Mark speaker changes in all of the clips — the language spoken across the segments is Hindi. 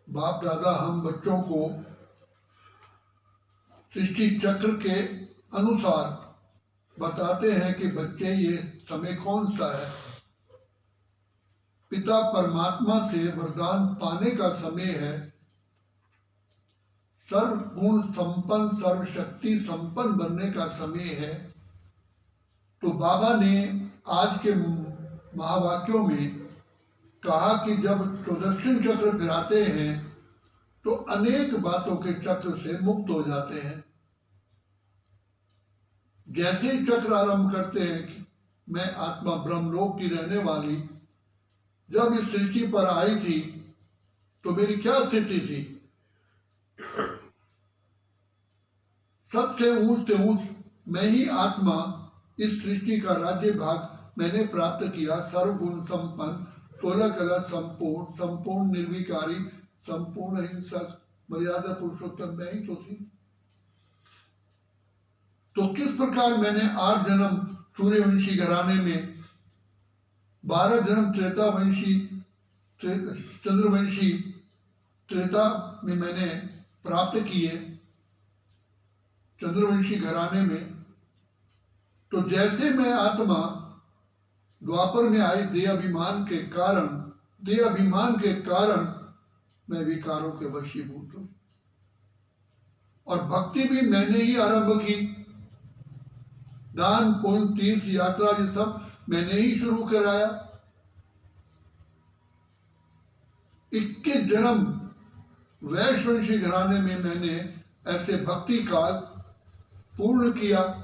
Speaker 1: बाप दादा हम बच्चों को सृष्टि चक्र के अनुसार बताते हैं कि बच्चे ये समय कौन सा है। पिता परमात्मा से वरदान पाने का समय है, सर्व गुण संपन्न सर्व शक्ति संपन्न बनने का समय है। तो बाबा ने आज के महावाक्यों में कहा कि जब सुदर्शन चक्र फिराते हैं तो अनेक बातों के चक्र से मुक्त हो जाते हैं। जैसे ही चक्र आरंभ करते हैं कि मैं आत्मा ब्रह्मलोक की रहने वाली जब इस सृष्टि पर आई थी तो मेरी क्या स्थिति थी। सबसे ऊंच से ऊंच मैं ही आत्मा, इस सृष्टि का राज्य भाग मैंने प्राप्त किया। सर्वगुण संपन्न, 16 कला संपूर्ण, संपूर्ण निर्विकारी, संपूर्ण अहिंसक, मर्यादा पुरुषोत्तम मैं ही तो थी। तो किस प्रकार मैंने 8 जन्म सूर्यवंशी घराने में, 12 जन्म त्रेतावंशी चंद्रवंशी त्रेता में मैंने प्राप्त किए चंद्रवंशी घराने में। तो जैसे मैं आत्मा द्वापर में आई देह अभिमान के कारण मैं विकारों के वशीभूत हूं। और भक्ति भी मैंने ही आरंभ की, दान पुण्य तीर्थ यात्रा ये सब मैंने ही शुरू कराया। 21 जन्म वैश्यवंशी घराने में मैंने ऐसे भक्ति काल पूर्ण किया।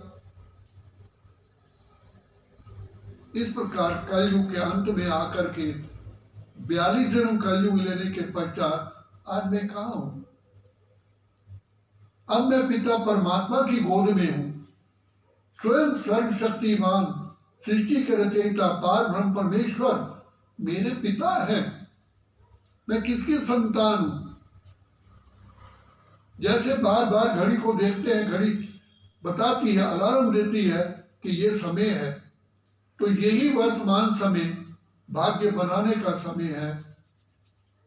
Speaker 1: इस प्रकार कलयुग के अंत में आकर के 42 जन्म कलयुग लेने के पश्चात आज मैं कहाँ हूं। अब मैं पिता परमात्मा की गोद में हूं। स्वयं सर्वशक्तिमान सृष्टि के रचयिता पार ब्रह्म परमेश्वर मेरे पिता हैं। मैं किसकी संतान हूं। जैसे बार बार घड़ी को देखते हैं, घड़ी बताती है, अलार्म देती है कि ये समय है, तो यही वर्तमान समय भाग्य बनाने का समय है,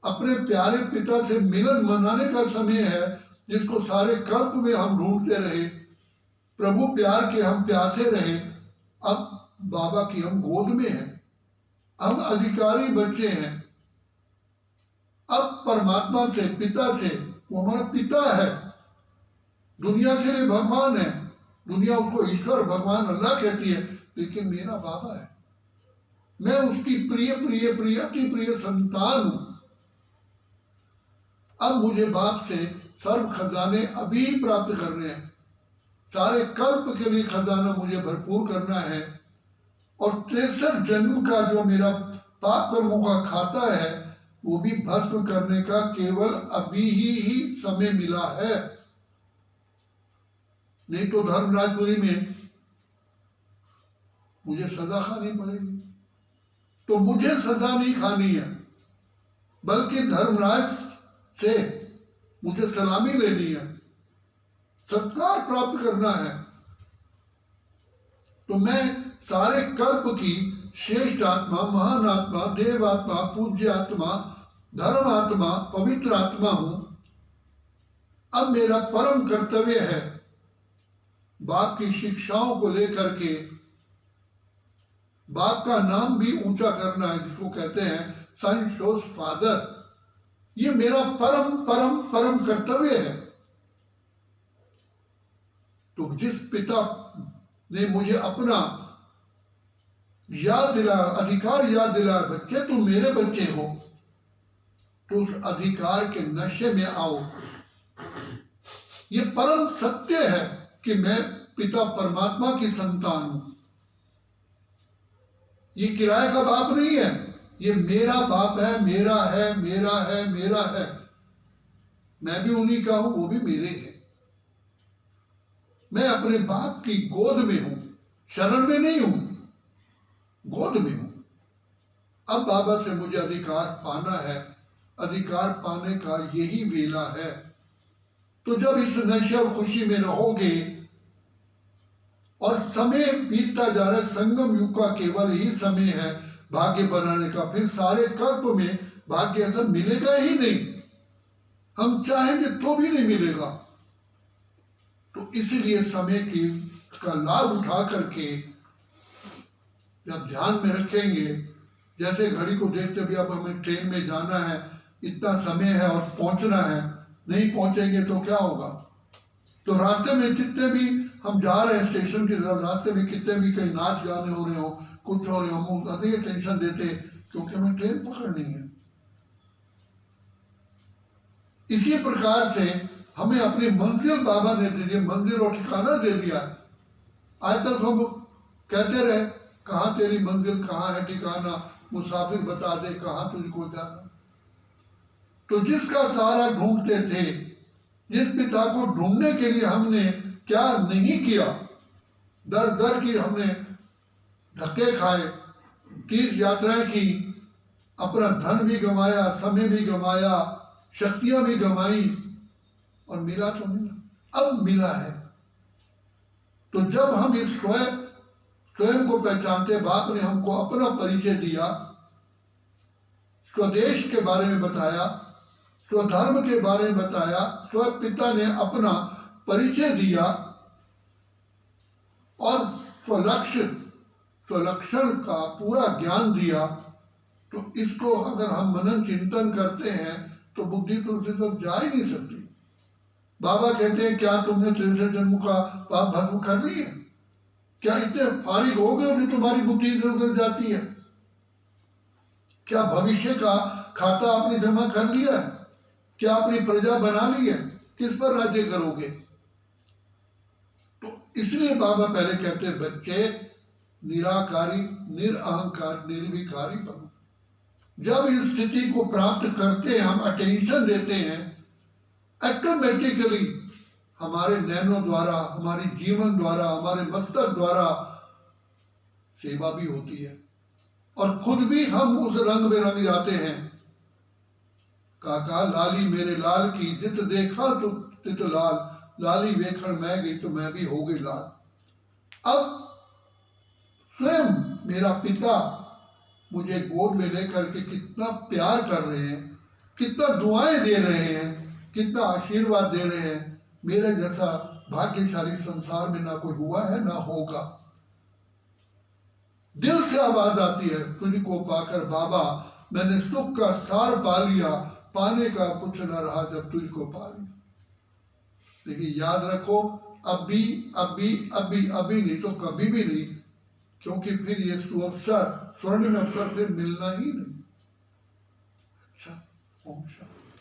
Speaker 1: अपने प्यारे पिता से मिलन मनाने का समय है, जिसको सारे कल्प में हम ढूंढते रहे। प्रभु प्यार के हम प्यासे रहे। अब बाबा की हम गोद में हैं, हम अधिकारी बच्चे हैं। अब परमात्मा से, पिता से, वो हमारा पिता है, दुनिया के लिए भगवान है। दुनिया उसको ईश्वर भगवान अल्लाह कहती है, लेकिन मेरा बाबा है। मैं उसकी प्रिय प्रिय प्रिय अति प्रिय संतान हूं। अब मुझे बाप से सर्व खजाने अभी ही प्राप्त करने हैं। सारे कल्प के लिए खजाना मुझे भरपूर करना है। और 63 जन्म का जो मेरा पाप कर्मों का खाता है वो भी भस्म करने का केवल अभी ही समय मिला है। नहीं तो धर्मराजपुरी में मुझे सजा खानी पड़ेगी। तो मुझे सजा नहीं खानी है, बल्कि धर्मराज से मुझे सलामी लेनी है, सत्कार प्राप्त करना है। तो मैं सारे कल्प की श्रेष्ठ आत्मा, महान आत्मा, देव आत्मा, पूज्य आत्मा, धर्म आत्मा, पवित्र आत्मा हूं। अब मेरा परम कर्तव्य है बाप की शिक्षाओं को लेकर के बाप का नाम भी ऊंचा करना है, जिसको कहते हैं सन शोज फादर। ये मेरा परम परम परम कर्तव्य है। तो जिस पिता ने मुझे अपना याद दिलाया, अधिकार याद दिलाया, बच्चे तुम मेरे बच्चे हो, तो उस अधिकार के नशे में आओ। ये परम सत्य है कि मैं पिता परमात्मा की संतान हूं। ये किराए का बाप नहीं है, ये मेरा बाप है, मेरा है, मेरा है, मेरा है। मैं भी उन्हीं का हूं, वो भी मेरे हैं। मैं अपने बाप की गोद में हूं, शरण में नहीं हूं, गोद में हूं। अब बाबा से मुझे अधिकार पाना है। अधिकार पाने का यही वेला है। तो जब इस नशे और खुशी में रहोगे और समय बीतता जा रहा है, संगम युग का केवल ही समय है भाग्य बनाने का। फिर सारे कल्प में भाग्य ऐसा मिलेगा ही नहीं। हम चाहेंगे तो भी नहीं मिलेगा। तो इसलिए समय की का लाभ उठा करके जब ध्यान में रखेंगे, जैसे घड़ी को देखते भी अब हमें ट्रेन में जाना है, इतना समय है और पहुंचना है, नहीं पहुंचेंगे तो क्या होगा। तो रास्ते में जितने भी हम जा रहे हैं स्टेशन की तरफ, रास्ते में कितने भी कहीं नाच गाने हो रहे हो, कुछ हो रहे हो, हम अधिक टेंशन देते क्योंकि हमें ट्रेन पकड़नी है। इसी प्रकार से हमें अपनी मंजिल बाबा ने दे दी, मंजिल और ठिकाना दे दिया। आज तक हम कहते रहे कहाँ तेरी मंजिल, कहाँ है ठिकाना, मुसाफिर बता दे कहाँ तुझको जाना। तो जिसका सहारा ढूंढते थे, जिस पिता को ढूंढने के लिए हमने क्या नहीं किया, दर दर की हमने धक्के खाए, तीर्थ यात्राएं की, अपना धन भी गंवाया, समय भी गंवाया, शक्तियां भी गंवाई, और मिला तो मिला, अब मिला है। तो जब हम इस स्वयं को पहचानते, बाप ने हमको अपना परिचय दिया, स्वदेश के बारे में बताया, स्वधर्म के बारे में बताया, स्व पिता ने अपना परिचय दिया और स्वलक्षण का पूरा ज्ञान दिया। तो इसको अगर हम मनन चिंतन करते हैं तो बुद्धि तो उसे सब जा ही नहीं सकती। बाबा कहते हैं क्या तुमने 63 जन्म का पाप भस्म कर ली है? क्या इतने फारिग हो गए कि तुम्हारी बुद्धि इधर उधर जाती है? क्या भविष्य का खाता आपने जमा कर लिया है? क्या अपनी प्रजा बना ली है? किस पर राज्य करोगे? तो इसलिए बाबा पहले कहते हैं बच्चे निराकारी, निरअहंकार, निर्विकारी बनो। जब इस स्थिति को प्राप्त करते हैं, हम अटेंशन देते हैं, ऑटोमेटिकली हमारे नैनों द्वारा, हमारी जीवन द्वारा, हमारे मस्तक द्वारा सेवा भी होती है और खुद भी हम उस रंग में रंग जाते हैं। काका लाली मेरे लाल की, जित देखा तो तित लाल, लाली वेखण मैं गई तो मैं भी हो गई लाल। अब स्वयं मेरा पिता मुझे गोद में लेकर के कितना प्यार कर रहे हैं, कितना दुआएं दे रहे हैं, कितना आशीर्वाद दे रहे हैं। मेरे जैसा भाग्यशाली संसार में ना कोई हुआ है ना होगा। दिल से आवाज आती है तुझको पाकर बाबा मैंने सुख का सार पा लिया, पाने का कुछ न रहा जब तुझको पा लिया। लेकिन याद रखो अभी अभी अभी अभी नहीं तो कभी भी नहीं, क्योंकि फिर ये सुअवसर, स्वर्णिम अवसर फिर मिलना ही नहीं। अच्छा, ओम शांति।